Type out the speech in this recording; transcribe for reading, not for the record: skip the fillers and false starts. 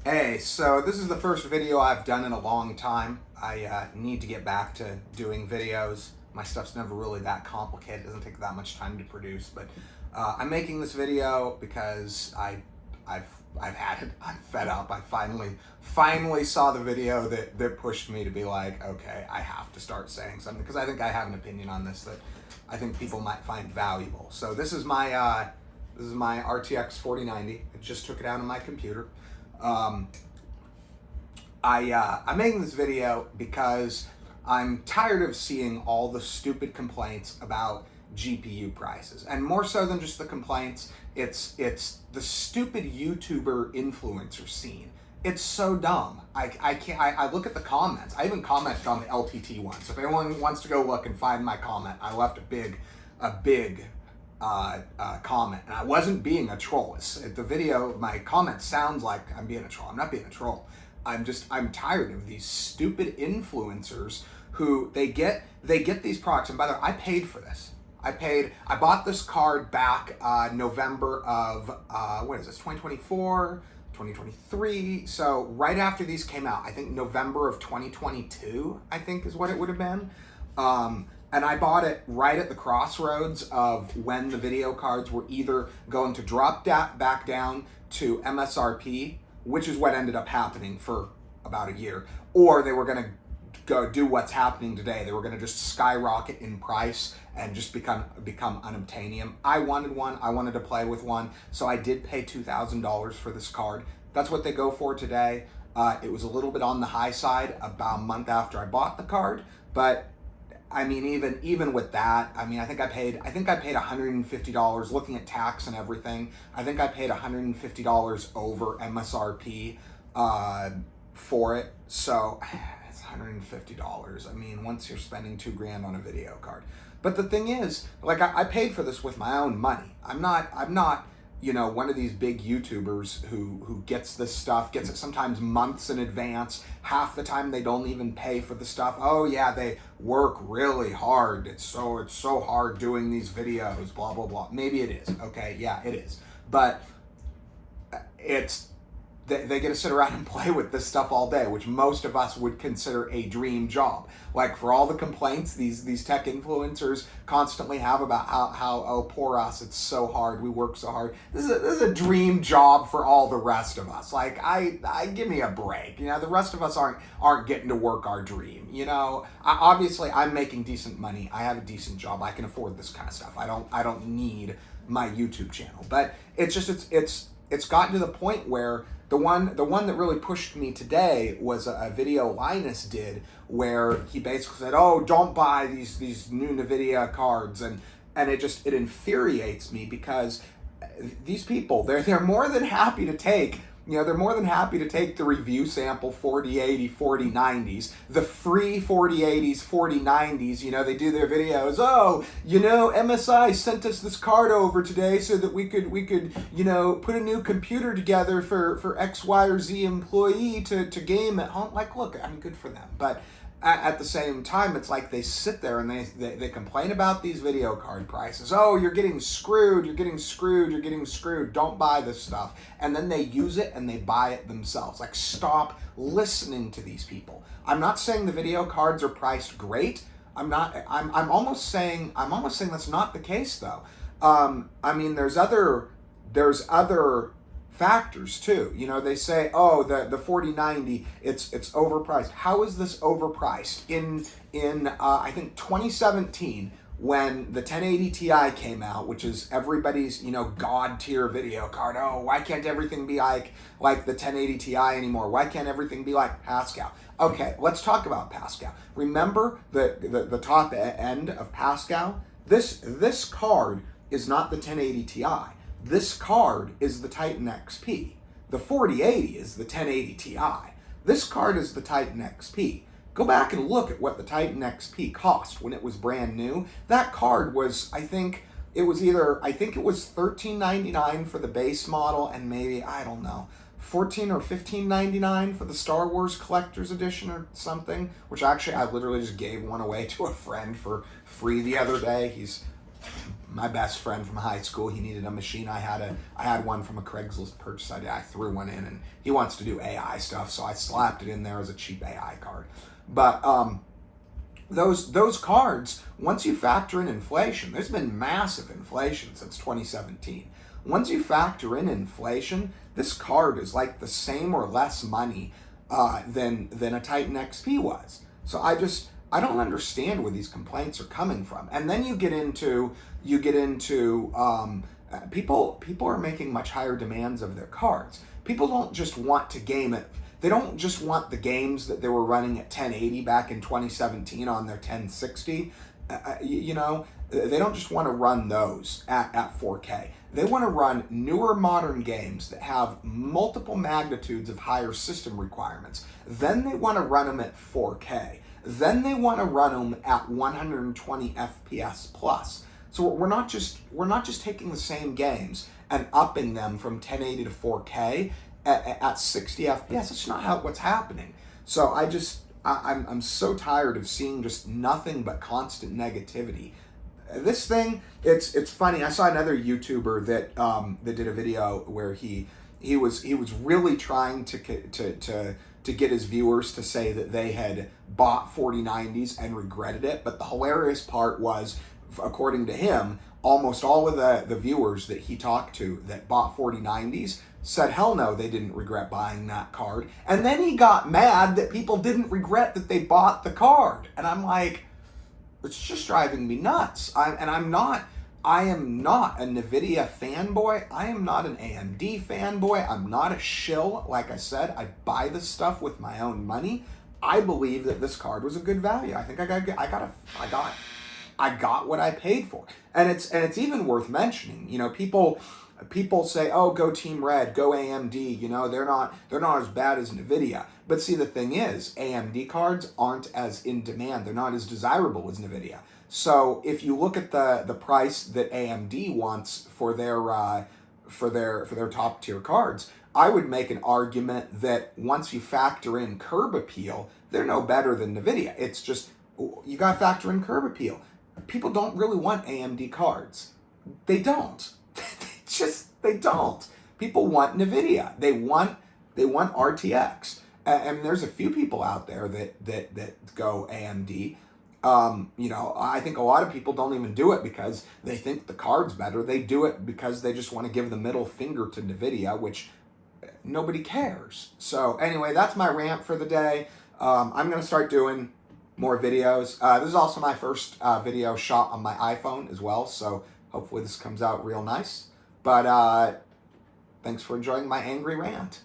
Hey, so this is the first video I've done in a long time. I need to get back to doing videos. My stuff's never really that complicated. It doesn't take that much time to produce, but I'm making this video because I've had it. I'm fed up. I finally saw the video that pushed me to be like, okay, I have to start saying something because I think I have an opinion on this that I think people might find valuable. So this is my RTX 4090. I just took it out of my computer. I'm making this video because I'm tired of seeing all the stupid complaints about GPU prices, and more so than just the complaints, it's the stupid YouTuber influencer scene. It's so dumb. I look at the comments. I even commented on the LTT one. So if anyone wants to go look and find my comment, I left a big comment, and I wasn't being a troll. The video, my comment sounds like I'm being a troll. I'm not being a troll. I'm tired of these stupid influencers who they get these products. And by the way, I paid for this. I bought this card back November of, 2024, 2023. So right after these came out, I think November of 2022, I think is what it would have been. And I bought it right at the crossroads of when the video cards were either going to drop back down to MSRP, which is what ended up happening for about a year, or they were going to go do what's happening today. They were going to just skyrocket in price and just become unobtainium. I wanted one. I wanted to play with one, so I did pay $2,000 for this card. That's what they go for today. It was a little bit on the high side about a month after I bought the card, but I mean, even with that, I mean, I think I paid $150 looking at tax and everything. I think I paid $150 over MSRP for it. So it's $150. I mean, once you're spending $2,000 on a video card. But the thing is, like, I paid for this with my own money. I'm not, one of these big YouTubers who gets this stuff, gets it sometimes months in advance. Half the time they don't even pay for the stuff. Oh yeah, they work really hard. It's so hard doing these videos, blah, blah, blah. Maybe it is, okay, yeah, it is. But they get to sit around and play with this stuff all day, which most of us would consider a dream job. Like, for all the complaints these tech influencers constantly have about how oh, poor us, it's so hard, we work so hard. This is a dream job for all the rest of us. Like, I give me a break. The rest of us aren't getting to work our dream. Obviously I'm making decent money. I have a decent job. I can afford this kind of stuff. I don't need my YouTube channel. But it's just it's gotten to the point where the one that really pushed me today was a video Linus did where he basically said, oh, don't buy these new NVIDIA cards, and it infuriates me because these people, they're more than happy to take the review sample 4080, 4090s, the free 4080s, 4090s. They do their videos. Oh, MSI sent us this card over today so that we could put a new computer together for X, Y, or Z employee to game at home. Like, look, I'm good for them, but at the same time, it's like they sit there and they complain about these video card prices. Oh, you're getting screwed, you're getting screwed, don't buy this stuff. And then they use it and they buy it themselves. Like, stop listening to these people. I'm not saying the video cards are priced great. I'm almost saying that's not the case though. I mean, there's other factors too. They say, oh, the 4090, it's overpriced. How is this overpriced? In I think 2017, when the 1080 Ti came out, which is everybody's god tier video card. Oh, why can't everything be like the 1080 Ti anymore? Why can't everything be like Pascal? Okay, let's talk about Pascal. Remember the top end of Pascal? This card is not the 1080 Ti. This card is the Titan XP. The 4080 is the 1080 Ti. This card is the Titan XP. Go back and look at what the Titan XP cost when it was brand new. That card was, I think it was $13.99 for the base model, and maybe, I don't know, $14 or $15.99 for the Star Wars Collector's Edition or something, which actually I literally just gave one away to a friend for free the other day. He's my best friend from high school, he needed a machine. I had one from a Craigslist purchase. I threw one in, and he wants to do AI stuff, so I slapped it in there as a cheap AI card. But those cards, once you factor in inflation, there's been massive inflation since 2017. Once you factor in inflation, this card is like the same or less money than a Titan XP was. So I don't understand where these complaints are coming from. And then you get into people are making much higher demands of their cards. People don't just want to game it. They don't just want the games that they were running at 1080 back in 2017 on their 1060. They don't just want to run those at 4K. They want to run newer modern games that have multiple magnitudes of higher system requirements. Then they want to run them at 4K. Then they want to run them at 120 FPS plus. So we're not just taking the same games and upping them from 1080 to 4K at 60 FPS. That's not what's happening. So I'm so tired of seeing just nothing but constant negativity. This thing, it's funny. I saw another YouTuber that did a video where he was really trying to get his viewers to say that they had bought 4090s and regretted it. But the hilarious part was, according to him, almost all of the viewers that he talked to that bought 4090s said, hell no, they didn't regret buying that card. And then he got mad that people didn't regret that they bought the card. And I'm like, it's just driving me nuts. I am not a NVIDIA fanboy. I am not an AMD fanboy. I'm not a shill. Like I said, I buy this stuff with my own money. I believe that this card was a good value. I think I got what I paid for. And it's even worth mentioning. People say, oh, go Team Red, go AMD, they're not as bad as NVIDIA. But see, the thing is, AMD cards aren't as in demand. They're not as desirable as NVIDIA. So if you look at the price that AMD wants for their top tier cards, I would make an argument that once you factor in curb appeal, they're no better than NVIDIA. It's just, you got to factor in curb appeal. People don't really want AMD cards. They don't. They don't. People want NVIDIA. They want RTX. And there's a few people out there that go AMD. I think a lot of people don't even do it because they think the card's better. They do it because they just want to give the middle finger to NVIDIA, which nobody cares. So anyway, that's my rant for the day. I'm going to start doing more videos. This is also my first video shot on my iPhone as well, so hopefully this comes out real nice. But thanks for enjoying my angry rant.